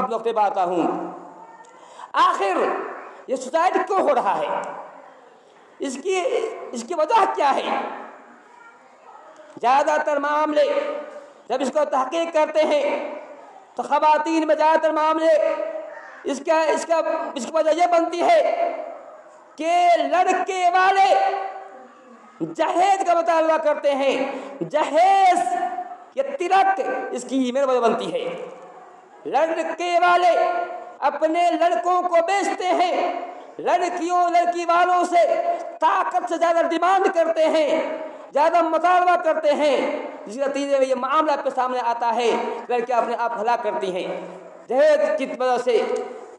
اب نقطے پر آتا ہوں. آخر یہ سوسائڈ کیوں ہو رہا ہے؟ اس کی وجہ کیا ہے؟ زیادہ تر معاملے جب اس کو تحقیق کرتے ہیں تو خواتین میں زیادہ تر معاملے اس کی وجہ یہ بنتی ہے کہ لڑکے والے جہیز کا مطالبہ کرتے ہیں. جہیز یہ تلک اس کی میری وجہ بنتی ہے. لڑکے والے اپنے لڑکوں کو بیچتے ہیں، لڑکی والوں سے طاقت سے زیادہ ڈیمانڈ کرتے ہیں، زیادہ مطالبہ کرتے ہیں، جس کے نتیجے میں یہ معاملہ آپ کے سامنے آتا ہے. لڑکیاں اپنے آپ ہلاک کرتی ہیں جہیز کی وجہ سے.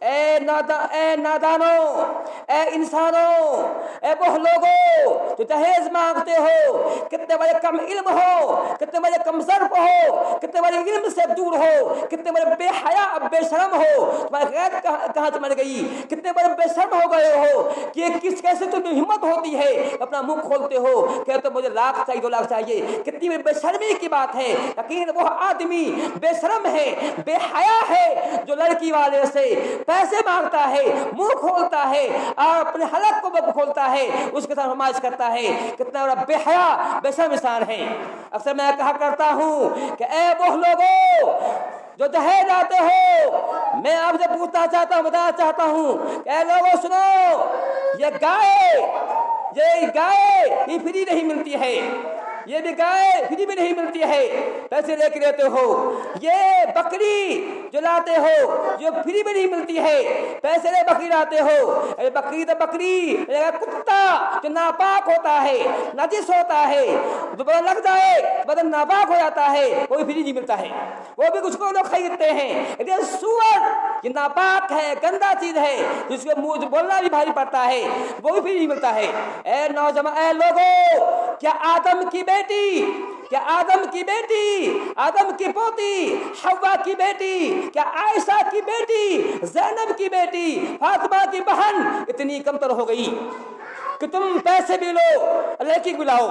اے نادانوں، اے انسانوں، اے وہ لوگوں جو جہیز مانگتے ہو، کتنے بڑے کم علم ہو، کتنے بڑے کم ظرف ہو، کتنے بڑے علم سے دور ہو، کتنے بڑے بے حیا بے شرم ہو، تمہاری غیرت کہاں سے مر گئی، کتنے بڑے بے شرم ہو گئے ہو کہ کیسے تمہیں ہمت ہوتی ہے اپنا منہ کھولتے ہو کہتے مجھے لاکھ چاہیے 2 لاکھ چاہیے. کتنی بے شرمی کی بات ہے. یقین وہ آدمی بے شرم ہے، بے حیا ہے جو لڑکی والے سے پیسے مانگتا ہے، منہ کھولتا ہے اور اپنے حلق کو کھولتا ہے، اس کے ساتھ نمائش کرتا ہے. کتنا بڑا بے حیا بے شرم انسان ہے. اکثر میں کہا کرتا ہوں کہ اے وہ لوگوں جو جہیز آتے ہو، میں آپ سے پوچھنا چاہتا ہوں، بتانا چاہتا ہوں کہ اے لوگوں سنو، یہ گائے یہ فری نہیں ملتی ہے، یہ بھی گائے فری میں نہیں ملتی ہے، پیسے لے کے لیتے ہو. یہ بکری جو لاتے ہو جو فری میں نہیں ملتی ہے، پیسے لے بکری لاتے ہو. ارے بکری تو بکری، کتا جو ناپاک ہوتا ہے، نجس ہوتا ہے، جو بدن لگ جائے بدن ناپاک ہو جاتا ہے، وہ بھی فری نہیں ملتا ہے، وہ بھی کچھ کو لوگ خریدتے ہیں. لیکن سور یہ ناپاک ہے، گندا چیز ہے، جس کے منہ بولنا بھی بھاری پڑتا ہے، وہ بھی فری نہیں ملتا ہے. اے نوجوان، اے لوگوں، کیا آدم کی بیٹی، آدم کی پوتی، حوا کی بیٹی، کیا عائشہ کی بیٹی، زینب کی بیٹی، فاطمہ کی بہن اتنی کمتر ہو گئی کہ تم پیسے بھی لو لڑکی کو لاؤ؟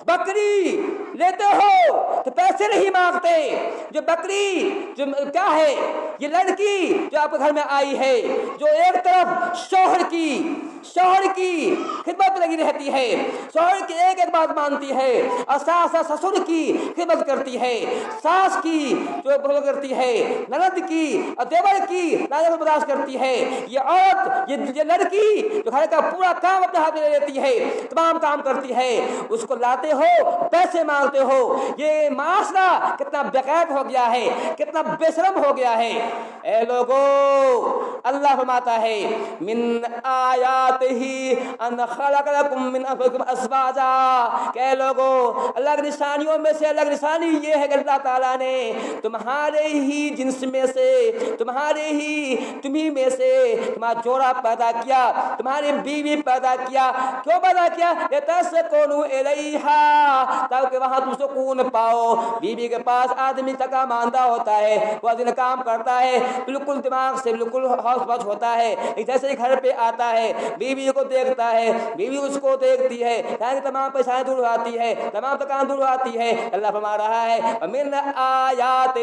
بکری لیتے ہو تو پیسے نہیں مانگتے. جو بکری جو کیا ہے، یہ لڑکی جو آپ کے گھر میں آئی ہے، جو ایک طرف شوہر کی خدمت لگی رہتی ہے، شوہر کی ایک ایک بات مانتی ہے، اور ساس سسر کی خدمت کرتی ہے، ساس کی جو خدمت کرتی ہے، نند کی اور دیور کی ناجائز برداشت کرتی ہے. یہ عورت یہ لڑکی جو گھر کا پورا کام اپنے ہاتھ میں لے لیتی ہے، تمام کام کرتی ہے، اس کو لاتے ہو، پیسے مانگتے ہو. یہ معاشرہ کتنا بغیر ہو گیا ہے، کتنا بے شرم ہو گیا ہے. اے لوگوں، اللہ فرماتا ہے من آیاتہ ان خلق لکم من انفسکم ازواجا. کہ اے لوگوں، اللہ کی نشانیوں میں سے اللہ کی نشانی یہ ہے کہ اللہ تعالیٰ نے تمہارے ہی جنس میں سے، تمہیں میں سے تمہارا جوڑا پیدا کیا، تمہاری بیوی پیدا کیا. کیوں پیدا کیا؟ لتسکنوا الیہا، تاکہ وہاں تم سکون پاؤ. بیوی کے پاس آدمی تکا ماندہ ہوتا ہے، وہ دن کام کرتا ہے، بالکل دماغ سے بالکل ہوش بش ہوتا ہے. جیسے ہی گھر پہ آتا ہے، بیوی کو دیکھتا ہے، بیوی اس کو دیکھتی ہے، یعنی تمام پریشانی دور آتی ہے، تمام تکان دور آتی ہے. اللہ فرما رہا ہے من آیاتہ،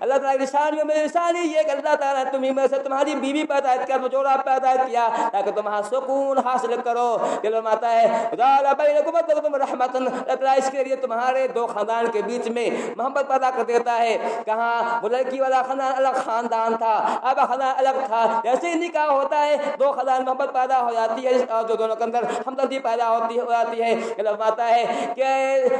اللہ تعالیٰ کی نشانیوں میں نشانی یہ کہ اللہ تعالیٰ نے تمہیں میں سے تمہاری بیوی پیدا کیا، جوڑا پیدا کیا تاکہ تم سکون حاصل کرو. یہ فرماتا ہے جعل بینکم رحمۃ، اللہ تعالیٰ اس کے لیے تمہارے دو خاندان کے بیچ میں محبت پیدا کر دیتا ہے. کہاں وہ لڑکی والا خاندان الگ خاندان تھا، اب خاندان الگ تھا. جیسے ہی نکاح ہوتا ہے، دو خاندان محبت پیدا ہو جاتی ہے اور جو دونوں کے اندر ہمدردی پیدا ہو جاتی ہے. اللہ فرماتا ہے کہ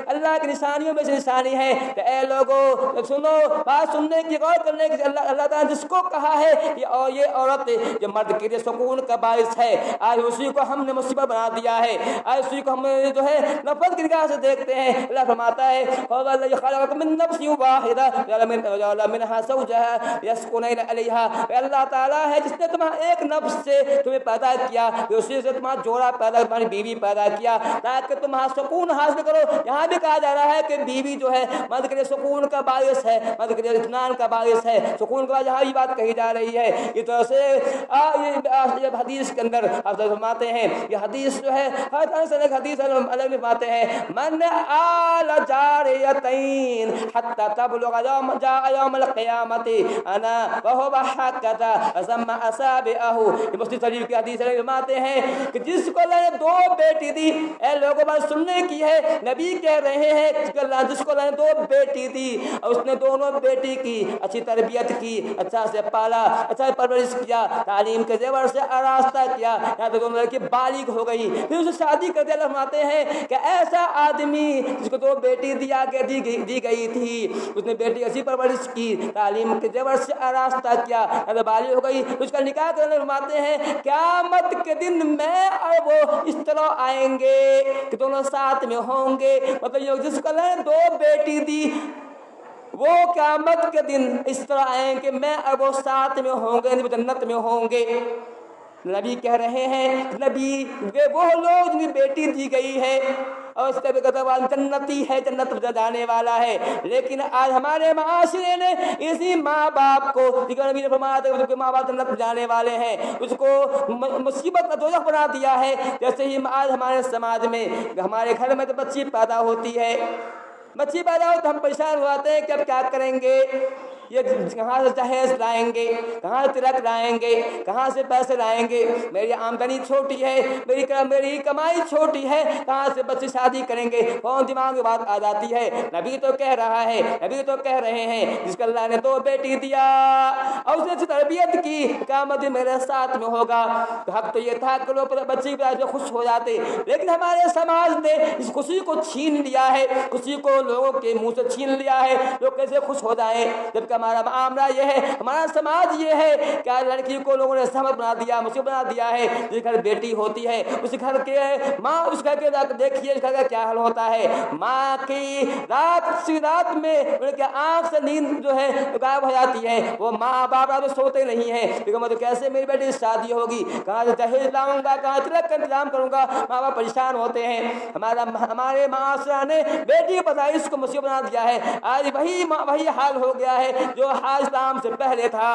اللہ کی نشانیوں میں سے نشانی ہے کہ اے لوگوں سنو، بات سننے کی، غور کرنے کی. اللہ تعالیٰ نے جس کو کہا ہے یہ عورت جو مرد کے لیے سکون کا باعث ہے، آج اسی کو ہم نے مصیبت بنا دیا ہے، آج اسی کو ہم جو ہے نفرت کی نگاہ سے دیکھتے ہیں. اللہ فرماتا ہے خلق من نفس واحدہ وجعل منها زوجها يسكن الیہا. اللہ تعالیٰ ہے جس نے تمہیں ایک نفس سے تمہیں پیدا کیا، اسی سے تمہارا جوڑا پیدا، تمہاری بیوی پیدا کیا تاکہ تم سکون حاصل کرو. یہاں بھی کہا جا رہا ہے کہ بیوی جو ہے مرد کے لیے سکون کا باعث ہے، مرد کے لیے اطمینان کا باعث ہے، سکون کا. یہاں بھی بات کہی جا رہی ہے. اس طرح سے یہ حدیث کے اندر آپ فرماتے ہیں، یہ حدیث جو ہے ہر طرح سے الگ حدیث الگ فرماتے ہیں. من آل جاریتین حتی تبلغ یوم القیامت انا وہو حقتا ضم اصابعہ. مسلم شریف کی حدیث فرماتے ہیں کہ جس کو اللہ نے 2 بیٹی دی، اے لوگوں بات سننے کی ہے، نبی کہہ رہے ہیں جس کو اللہ نے 2 بیٹی دی اور اس نے دونوں بیٹی کی اچھی تربیت کی، اچھا سے پالا، اچھا سے پرورش کیا، تعلیم کے زیور سے آراستہ کیا، یہاں تک دونوں لڑکی بالغ ہو گئی، پھر اسے شادی کر دیا. فرماتے ہیں کہ ایسا آدمی جس کو 2 بیٹی دی گئی تھی، اس نے بیٹی اچھی پرورش کی، تعلیم کے زیور سے آراستہ کیا، بالغ ہو گئی، اس کا نکاح کرنے. فرماتے ہیں قیامت کے دن میں اور وہ اس طرح آئیں گے کہ دونوں ساتھ میں ہوں گے. مطلب جس کو اللہ نے 2 بیٹی دی وہ قیامت کے دن اس طرح آئیں کہ میں اور وہ ساتھ میں ہوں گے، جنت میں ہوں گے. نبی کہہ رہے ہیں، نبی وہ لوگ جن کی بیٹی دی گئی ہے اور اس کا بھی جنتی ہے، جنت جانے والا ہے. لیکن آج ہمارے معاشرے نے اسی ماں باپ کو، نبی نے فرمایا تھا کہ ماں باپ جنت جانے والے ہیں، اس کو مصیبت کا دوزخ بنا دیا ہے. جیسے ہی آج ہمارے سماج میں ہمارے گھر میں تو بچی پیدا ہوتی ہے، بچی پیدا ہو تو ہم پریشان ہو جاتے ہیں کہ اب کیا کریں گے، یہ کہاں سے جہیز لائیں گے، کہاں سے تلک لائیں گے، کہاں سے پیسے لائیں گے، میری آمدنی چھوٹی ہے، میری کمائی چھوٹی ہے، کہاں سے بچے شادی کریں گے. کون دماغ میں بات آ جاتی ہے. نبی تو کہہ رہا ہے، نبی تو کہہ رہے ہیں جس کو اللہ نے 2 بیٹی دیا اور اس نے تربیت کی، قیامت میرے ساتھ میں ہوگا. تو حق تو یہ تھا کہ لوگ بچی پہ خوش ہو جاتے، لیکن ہمارے سماج نے اس خوشی کو چھین لیا ہے، خوشی کو لوگوں کے منہ سے چھین لیا ہے. لوگ کیسے خوش ہو جائیں، جبکہ ہمارا معاملہ یہ ہے، ہمارا سماج یہ ہے کہ لڑکی کو لوگوں نے سہمت بنا دیا، مصیبت بنا دیا ہے. جس گھر بیٹی ہوتی ہے اس گھر کے ماں، اس گھر کے دیکھیے اس گھر کا کیا حال ہوتا ہے. ماں کی رات میں ان کے آنکھ سے نیند جو ہے غائب ہو جاتی ہے. وہ ماں باپ رات میں سوتے نہیں ہیں، کیونکہ کیسے میری بیٹی کی شادی ہوگی، کہاں سے جہیز لاؤں گا، کہاں تلک کا انتظام کروں گا. ماں باپ پریشان ہوتے ہیں. ہمارے معاشرہ نے بیٹی پیدائش کو مصیبت بنا دیا ہے. آج وہی حال ہو گیا ہے جو حال اسلام سے پہلے تھا.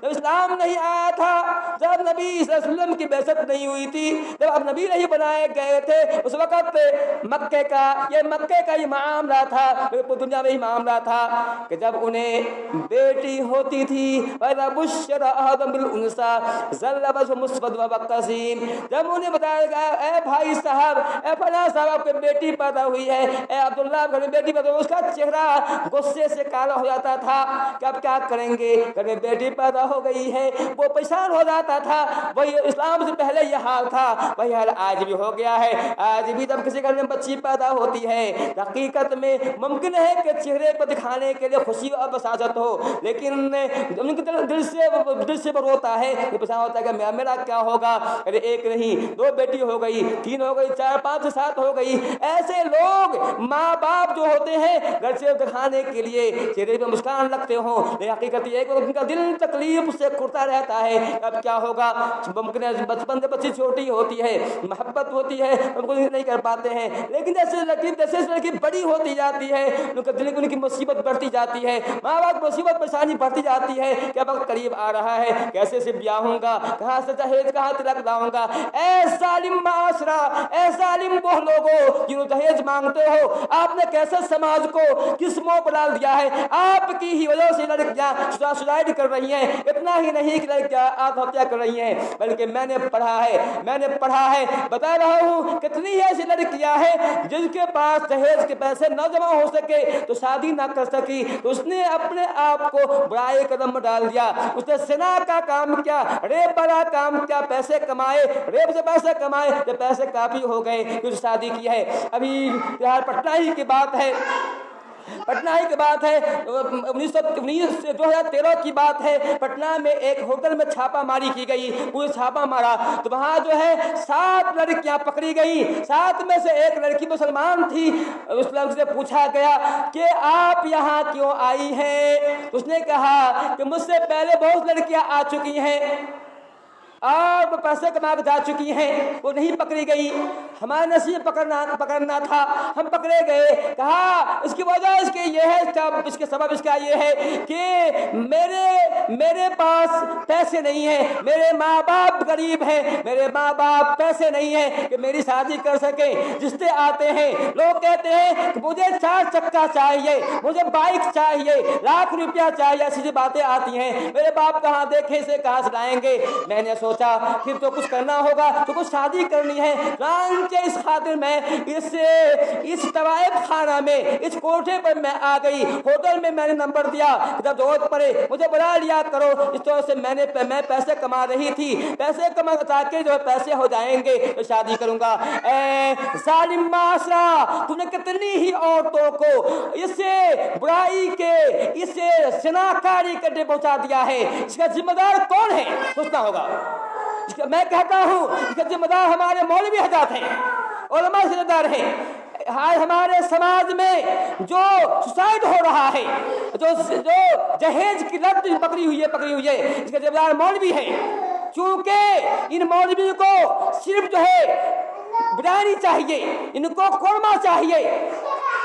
جب اسلام نہیں آیا تھا، جب نبی صلی اللہ علیہ وسلم کی بعثت نہیں ہوئی تھی، جب اب نبی نہیں بنائے گئے تھے، اس وقت مکے کا یہ معاملہ تھا، پوری دنیا میں یہ معاملہ تھا کہ جب انہیں بیٹی ہوتی تھی وَإِذَا بُشِّرَ أَحَدُهُم بِالْأُنثَىٰ ظَلَّ وَجْهُهُ مُسْوَدًّا وَمُبْتَسِمًا. جب انہیں بتایا گیا اے بھائی صاحب، اے فلاں صاحب، آپ کو بیٹی پیدا ہوئی ہے، اے عبداللہ آپ کو بیٹی پیدا ہوئی، اس کا چہرہ غصے سے کالا ہو جاتا تھا کہ اب کیا کریں گے، گھر میں بیٹی پیدا ہو گئی ہے، وہ پریشان ہو جاتا تھا. وہی اسلام سے پہلے یہ حال تھا، وہی حال آج بھی ہو گیا ہے. آج بھی جب کسی گھر میں بچی پیدا ہوتی ہے، حقیقت میں ممکن ہے کہ چہرے کو دکھانے کے لیے خوشی اور بساطت ہو، لیکن ان کے دل سے روتا ہے، یہ پریشان ہوتا ہے کہ میرا کیا ہوگا. ارے 1 نہیں 2 بیٹی ہو گئی، 3 ہو گئی، 4 5 7 ہو گئی. ایسے لوگ ماں باپ جو ہوتے ہیں گھر سے دکھانے کے لیے چہرے پہ مسکان رکھتے ہوں، لیکن حقیقت یہ ہے کہ ان کا دل تکلیف سے کرتا رہتا ہے. اب کیا ہوگا، ممکن ہے بچپن سے بچی چھوٹی ہوتی ہے، محبت ہوتی ہے، ان کو نہیں کر پاتے ہیں، لیکن جیسے لڑکی بڑی ہوتی جاتی ہے ان کا دل ان کی مصیبت بڑھتی جاتی ہے، ماں باپ مصیبت پریشانی بڑھتی جاتی ہے کہ اب وقت قریب آ رہا ہے، کیسے سے بیاہ ہوں گا، کہاں سے جہیز کہاں تلک لاؤں گا. اے ظالم معاشرہ، اے ظالم وہ لوگوں جنہوں جہیز مانگتے ہو، آپ نے کیسے سماج کو کس منہ پر ڈال دیا ہے. آپ کی ہی وجہ سے لڑکیاں سوسائڈ کر رہی ہیں. اتنا ہی نہیں کہ لڑکیاں آتم ہتیا کر رہی ہیں، بلکہ میں نے پڑھا ہے بتا رہا ہوں کتنی ایسی لڑکیاں ہیں جن کے پاس جہیز کے پیسے نہ جمع ہو سکے تو شادی نہ کر سکی، تو اس نے اپنے آپ کو برائی قدم میں ڈال دیا. اس نے زنا کا کام کیا، ریپ والا کام کیا، پیسے کمائے، ریپ سے پیسے کمائے، جب پیسے کافی ہو گئے پھر شادی کی ہے. ابھی بہار پٹنہ ہی کی بات ہے، 2013 کی بات ہے. پٹنہ میں ایک ہوٹل میں چھاپا ماری کی گئی، پورے چھاپا مارا تو وہاں جو ہے 7 لڑکیاں پکڑی گئی. 7 میں سے ایک لڑکی مسلمان تھی. اس لڑکی سے پوچھا گیا کہ آپ یہاں کیوں آئی ہیں؟ اس نے کہا کہ مجھ سے پہلے بہت لڑکیاں آ چکی ہیں. اور وہ پیسے کما کے جا چکی ہیں، وہ نہیں پکڑی گئی، ہمارا نصیب پکڑنا تھا، ہم پکڑے گئے۔ کہا اس کی وجہ اس کے یہ ہے، اس کے سبب اس کا یہ ہے کہ میرے پاس پیسے نہیں ہیں، میرے ماں باپ غریب ہیں، میرے ماں باپ پیسے نہیں ہیں کہ میری شادی کر سکیں۔ رشتے آتے ہیں، لوگ کہتے ہیں کہ مجھے 4 چکا چاہیے، مجھے بائک چاہیے، لاکھ روپیہ چاہیے، ایسی باتیں آتی ہیں۔ میرے باپ کہاں دیکھیں، اسے کہاں سے لائیں گے؟ میں نے سوچا پھر تو کچھ کرنا ہوگا، تو کچھ شادی کرنی ہے۔ اس خاطر میں اس طوائف خانہ میں، اس کوٹھے پر میں آ گئی، ہوٹل میں نے نمبر دیا، جب ضرورت پڑے مجھے بلا لیا کرو۔ اس طرح سے میں پیسے کما رہی تھی، پیسے کما تاکہ جو پیسے ہو جائیں گے تو شادی کروں گا۔ اے ظالم معاشرہ، تو نے کتنی ہی عورتوں کو اسے برائی کے، اسے زناکاری کرنے پہنچا دیا ہے۔ اس کا ذمہ دار کون ہے؟ سوچنا ہوگا۔ میں کہتا ہوں اس کا ذمہ دار ہمارے مولوی حضرات ہیں، علماء ذمہ دار ہیں۔ ہمارے سماج میں جو سوسائڈ ہو رہا ہے، جو جہیز کی لت پکڑی ہوئی ہے، اس کا ذمہ دار مولوی ہے۔ چونکہ ان مولوی کو صرف جو ہے بریانی چاہیے، ان کو قورمہ چاہیے۔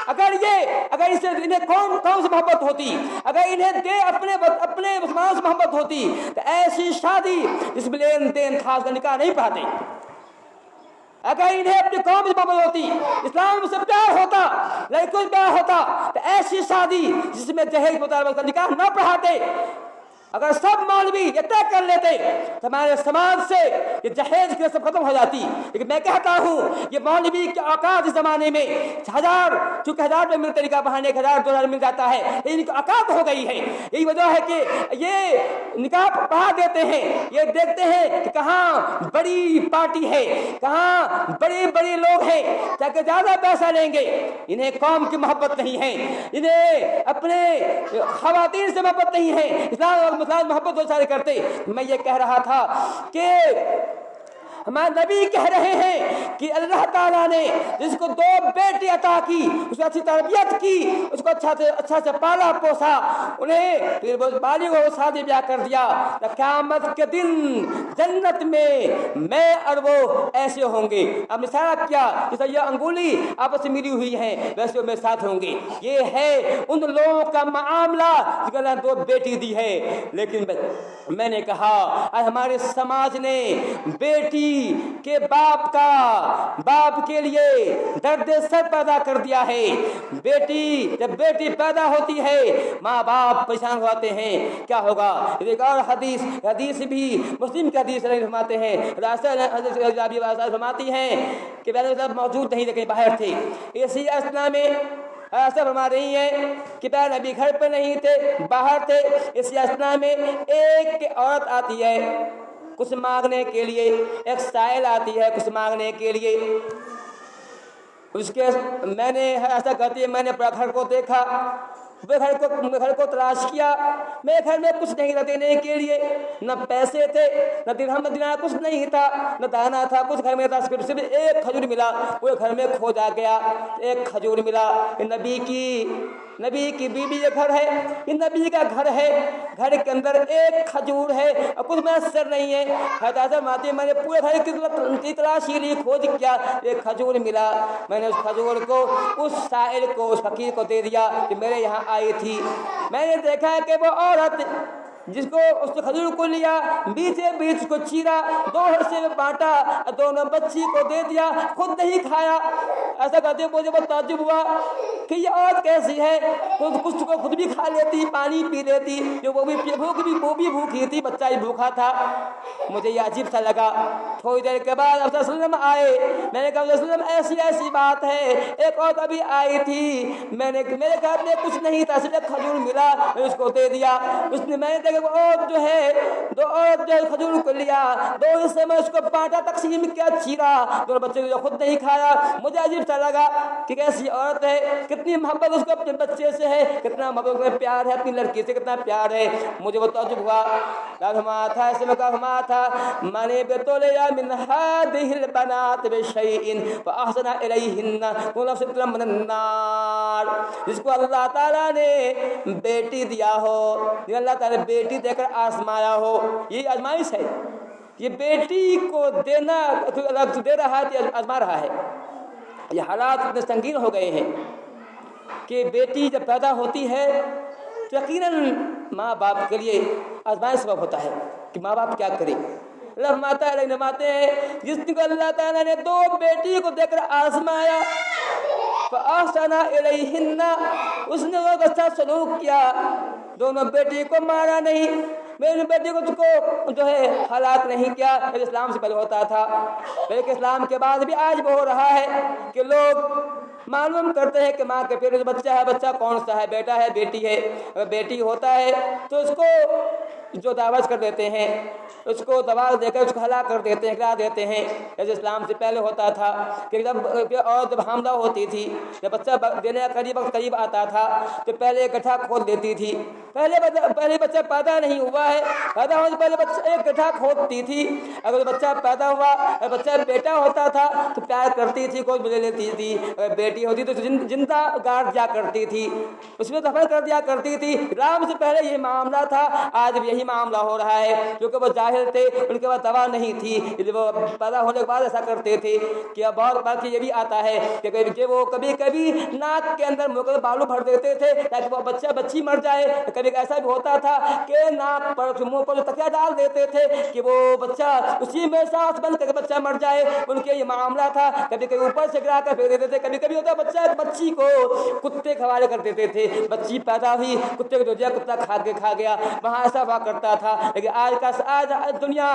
اگر انہیں قوم سے محبت ہوتی، اگر انہیں اپنے مسلمان سے محبت ہوتی تو ایسی شادی جس میں لین دین تھا اس کا نکاح نہیں پڑھاتے۔ اگر انہیں اپنی قوم سے محبت ہوتی، اسلام سے پیار ہوتا، لڑکیوں سے پیار ہوتا تو ایسی شادی جس میں جہیز مطالبہ کا نکاح نہ پڑھاتے۔ اگر سب مولوی یہ طے کر لیتے تو ہمارے سماج سے یہ جہیز کی رسم ختم ہو جاتی۔ لیکن میں کہتا ہوں یہ مولوی کے اوقات اس زمانے میں چونکہ 1000 میں ملتے نکاح بہانے 1000-2000 مل جاتا ہے، لیکن ان کی اوقات ہو گئی ہے۔ یہی وجہ ہے کہ یہ نکاح پڑھا دیتے ہیں، یہ دیکھتے ہیں کہ کہاں بڑی پارٹی ہے، کہاں بڑے لوگ ہیں، تاکہ زیادہ پیسہ لیں گے۔ انہیں قوم کی محبت نہیں ہے، انہیں اپنے خواتین سے محبت نہیں ہے، اسلام اور محبت وہ سارے کرتے۔ میں یہ کہہ رہا تھا کہ ہمارے نبی کہہ رہے ہیں کہ اللہ تعالیٰ نے جس کو 2 بیٹی عطا کی، اس کو اچھی تربیت کی، اس کو اچھا سے پالا پوسا، انہیں پھر بالغ اور شادی بیاہ کر دیا، قیامت کے دن جنت میں اور وہ ایسے ہوں گے۔ اب مثال کیا، جیسے یہ انگولی آپس سے ملی ہوئی ہیں ویسے وہ میرے ساتھ ہوں گے۔ یہ ہے ان لوگوں کا معاملہ جس کو اللہ نے 2 بیٹی دی ہے۔ لیکن میں نے کہا آج ہمارے سماج نے بیٹی کے باپ کے لیے درد سر پیدا کر دیا ہے۔ جب بیٹی پیدا ہوتی ہے ماں باپ پریشان ہو جاتے ہیں، کیا ہوگا؟ ایک اور حدیث بھی مسلم کی حدیث فرماتے ہیں، فرماتی ہیں کہ پہلے موجود نہیں لیکن باہر تھے، اسی اسنا میں ایسا فرما رہی ہیں کہ پہلے نبی گھر پہ نہیں تھے، باہر تھے۔ اسی اسنا میں ایک عورت آتی ہے کچھ مانگنے کے لیے، ایک سائل آتی ہے کچھ مانگنے کے لیے۔ میں نے ایسا کرتی ہے، میں نے اپنا گھر کو دیکھا، گھر کو تلاش کیا، میرے گھر میں کچھ نہیں تھا دینے کے لیے، نہ پیسے تھے، نہ درہم نہ دینار، کچھ نہیں تھا، نہ دانا تھا، کچھ گھر میں تھا، صرف ایک کھجور ملا، پورے گھر میں کھو جا گیا۔ ایک کھجور ملا، نبی کی بیوی یہ گھر ہے، یہ نبی کا گھر ہے، گھر کے اندر ایک کھجور ہے اور کچھ میسر نہیں ہے۔ میں نے پورے گھر کی تلاشی لی، کھوج کیا، ایک کھجور ملا۔ میں نے اس کھجور کو اس سائل کو، اس فقیر کو دے دیا کہ میرے یہاں آئی تھی۔ میں نے دیکھا کہ وہ عورت جس کو اس کھجور کو لیا، بیچ کو چیرا، 2 حصے میں بانٹا، دونوں بچی کو دے دیا، خود نہیں کھایا۔ ایسا کہتے مجھے بہت تعجب ہوا کہ یہ عورت کیسی ہے، کچھ کو خود بھی کھا لیتی، پانی پی لیتی، وہ بھی بھوکی تھی، بچہ بھی بھوکا تھا۔ مجھے یہ عجیب سا لگا۔ تھوڑی دیر کے بعد رسول اللہ صلی اللہ علیہ وسلم آئے، میں نے کہا رسول اللہ ایسی بات ہے، ایک عورت ابھی آئی تھی، میرے گھر میں کچھ نہیں تھا، صرف کھجور ملا، میں اس کو دے دیا۔ میں نے دیکھا وہ عورت جو ہے کھجور کو لیا، 2 حصے میں اس کو بانٹا، تقسیم کیا، چیرا، 2 بچے کو خود نہیں کھایا۔ مجھے عجیب سا لگا کہ کیسی عورت ہے، کتنی محبت اس کو اپنے بچے سے ہے، کتنا محبت میں پیار ہے، اپنی لڑکی سے کتنا پیار ہے۔ مجھے وہ تعجب ہوا۔ ایسے میں کہا تھا مانے بتولیا من هذه البنات بشيء فاحسن اليهن ونفس من النار۔ جس کو اللہ تعالیٰ نے بیٹی دیا ہو، اللہ تعالیٰ نے بیٹی دے کر آزمایا ہو، یہ آزمائش ہے۔ یہ بیٹی کو دینا دے رہا ہے، آزما رہا ہے۔ یہ حالات اتنے سنگین ہو گئے ہیں کہ بیٹی جب پیدا ہوتی ہے تو یقیناً ماں باپ کے لیے آزمائش سبب ہوتا ہے کہ ماں باپ کیا کرے۔ فرماتے ہیں جس کو اللہ تعالیٰ نے 2 بیٹی کو دے کر آزمایا، فَأَحْسَنَ إِلَيْهِنَّ، اس نے وہ اچھا سلوک کیا، دونوں بیٹی کو مارا نہیں، میری بیٹی کو جو ہے ہلاک نہیں کیا۔ اسلام سے پہلے ہوتا تھا، بلکہ اسلام کے بعد بھی آج بھی ہو رہا ہے کہ لوگ معلوم کرتے ہیں کہ ماں کے پیٹ میں بچہ ہے، بچہ کون سا ہے، بیٹا ہے بیٹی ہے۔ اگر بیٹی ہوتا ہے تو اس کو جو دعوت کر دیتے ہیں، اس کو دبا دے کر اس کو ہلاک کر دیتے ہیں، گرا دیتے ہیں۔ جیسے اسلام سے پہلے ہوتا تھا کہ جب حاملہ ہوتی تھی، جب بچہ دینے کا قریب آتا تھا تو پہلے گٹھا کھود دیتی تھی۔ پہلے بچہ پیدا نہیں ہوا ہے، پیدا ہونے سے پہلے بچہ ایک گٹھا کھودتی تھی۔ اگر بچہ پیدا ہوا، اگر بچہ بیٹا ہوتا تھا تو پیار کرتی تھی، گود میں لے لیتی تھی، اگر بیٹی ہوتی تو زندہ گاڑ دیا کرتی تھی، اس میں دفن کر دیا کرتی تھی۔ اسلام سے پہلے یہ معاملہ تھا، آج بھی یہی معاملہ ہو رہا ہے، کیونکہ وہ جاہل تھے، ان کے پاس دوا نہیں تھی، وہ پیدا ہونے کے بعد ایسا کرتے تھے کہ بہت بار یہ بھی آتا ہے کہ وہ کبھی کبھی ناک کے اندر بالو بھر دیتے تھے تاکہ وہ بچی مر جائے۔ کبھی ایسا بھی ہوتا تھا کہ ناک پر منہ پر تکیا ڈال دیتے تھے کہ وہ بچہ اسی میں سانس بند کر کے بچہ مر جائے۔ ان کے یہ معاملہ تھا، کبھی کبھی اوپر سے گرا کر پھینک دیتے تھے، کبھی کبھی ہوتا بچی کو کتے کے حوالے کر دیتے تھے، بچی پیدا ہوئی کتے کو دے دیا، کتا کھا گیا، وہاں ایسا ہوا کرتا تھا۔ لیکن آج دنیا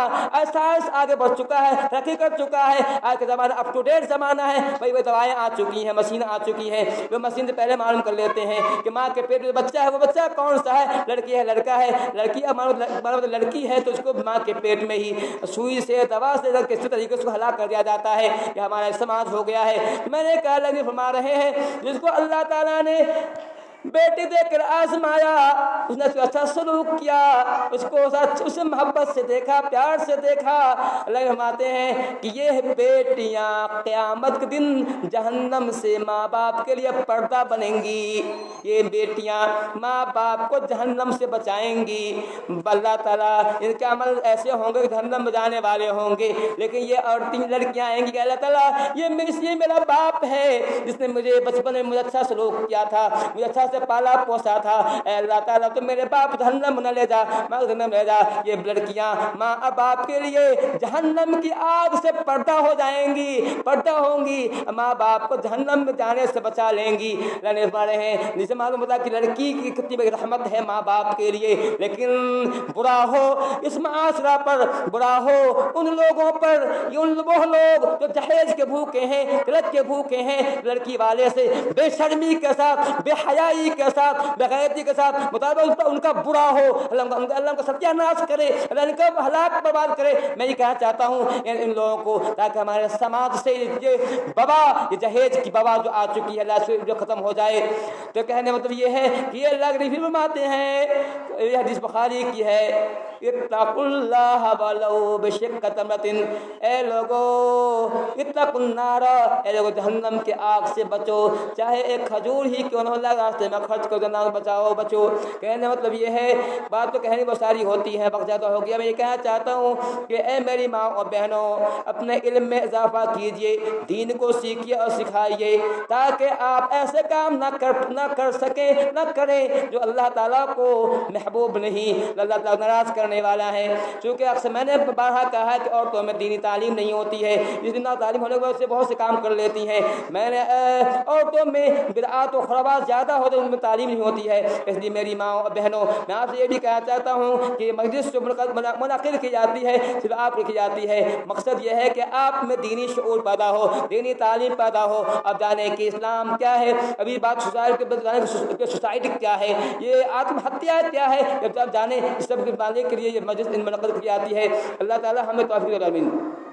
سائنس آگے بڑھ چکا ہے، ترقی کر چکا ہے، آج کا زمانہ اپ ٹو ڈیٹ زمانہ ہے، وہ دوائیں آ چکی ہیں، مشین آ چکی ہیں، وہ مشین سے پہلے معلوم کر لیتے ہیں کہ ماں کے پیٹ میں بچہ ہے، وہ بچہ کون سا ہے، لڑکی ہے لڑکا ہے، لڑکی لڑکی ہے تو اس کو ماں کے پیٹ میں ہی سوئی سے دوا سے کسی طریقے سے ہلاک کر دیا جاتا ہے۔ یہ ہمارا سماج ہو گیا ہے۔ میں نے کہا اللہ فرما رہے ہیں جس کو اللہ تعالیٰ نے بیٹی دے کر آزمایا، اس نے اچھا سلوک کیا، اس کو اسے محبت سے دیکھا، پیار سے دیکھا، اللہ فرماتے ہیں کہ یہ بیٹیاں قیامت کے دن جہنم سے ماں باپ کے لیے پردہ بنیں گی۔ یہ بیٹیاں ماں باپ کو جہنم سے بچائیں گی۔ اللہ تعالیٰ ان کے عمل ایسے ہوں گے کہ جہنم میں جانے والے ہوں گے، لیکن یہ اور 3 لڑکیاں آئیں گی کہ اللہ تعالیٰ یہ میرا باپ ہے جس نے مجھے بچپن میں مجھے اچھا سلوک کیا تھا، مجھے اچھا سے پالا پوسا تھا، اے اللہ تعالیٰ تو میرے باپ جہنم نہ لے جا، میں جہنم لے جا۔ یہ لڑکیاں ماں اور باپ کے لیے جہنم کی آگ سے پردہ ہو جائیں گی، پردہ ہوں گی، ماں باپ کو جہنم میں جانے سے بچا لیں گی۔ لانے والے ہیں جسے معلوم ہوتا کہ لڑکی کی کتنی بڑی رحمت ہے ماں باپ کے لیے، لیکن برا ہو اس معاشرہ پر، برا ہو ان لوگوں پر، وہ لوگ جو جہیز کے بھوکے ہیں، قلت کے بھوکے ہیں، لڑکی والے سے بے شرمی کے ساتھ، بے حیائی کے ساتھ، بے غیرتی کے ساتھ مطابق ان کا برا ہو، اللہ کا ستیہ ناش کرے، اللہ ان کا ہلاک برباد کرے۔ میں یہ کہنا چاہتا ہوں ان لوگوں کو تاکہ ہمارے سماج سے یہ وبا، یہ جہیز کی وبا جو آ چکی ہے اللہ سے جو ختم ہو جائے۔ تو کہنے مطلب یہ ہے کہ یہ اللہ کے نبی فرماتے ہیں، یہ حدیث بخاری کی ہے، اتقوا اللہ ولو بشق تمرۃ، اے لوگو اتقوا النار، اے لوگو جہنم کے آگ سے بچو، چاہے ایک کھجور ہی کیوں نہ ہو، اللہ راستے میں خرچ کرو، جنات بچاؤ بچو۔ کہنے مطلب یہ ہے، بات تو کہنے بہت ساری ہوتی ہے، وقت زیادہ ہو گیا، میں یہ کہنا چاہتا ہوں کہ اے میری ماں اور بہنوں، اپنے علم میں اضافہ کیجئے، دین کو سیکھیے اور سکھائیے، تاکہ آپ ایسے کام نہ کر سکیں، نہ کریں جو اللہ تعالیٰ کو محبوب نہیں، اللہ تعالیٰ ناراض کرنے والا ہے۔ چونکہ اکثر میں نے بارہا کہا ہے کہ عورتوں میں دینی تعلیم نہیں ہوتی ہے، جس دن تعلیم ہونے کی وجہ سے بہت سے کام کر لیتی ہیں۔ میں نے عورتوں میں بدعات و خرابات زیادہ ہوتے ہیں، ان میں تعلیم نہیں ہوتی ہے۔ اس لیے میری ماں اور بہنوں، میں آپ سے یہ بھی کہنا چاہتا ہوں کہ مجلس جو منعقد کی جاتی ہے صرف آپ کی جاتی ہے، مقصد یہ ہے کہ آپ میں دینی شعور پیدا ہو، دینی تعلیم پیدا ہو، اب جانے کہ اسلام کیا ہے، ابھی بات سوسائٹی کیا ہے، یہ آتم ہتیا کیا ہے، جب جانے اس سب کے جاننے کے لیے یہ مجلس منعقد کی جاتی ہے۔ اللہ تعالی ہمیں توفیق عطا فرمائے۔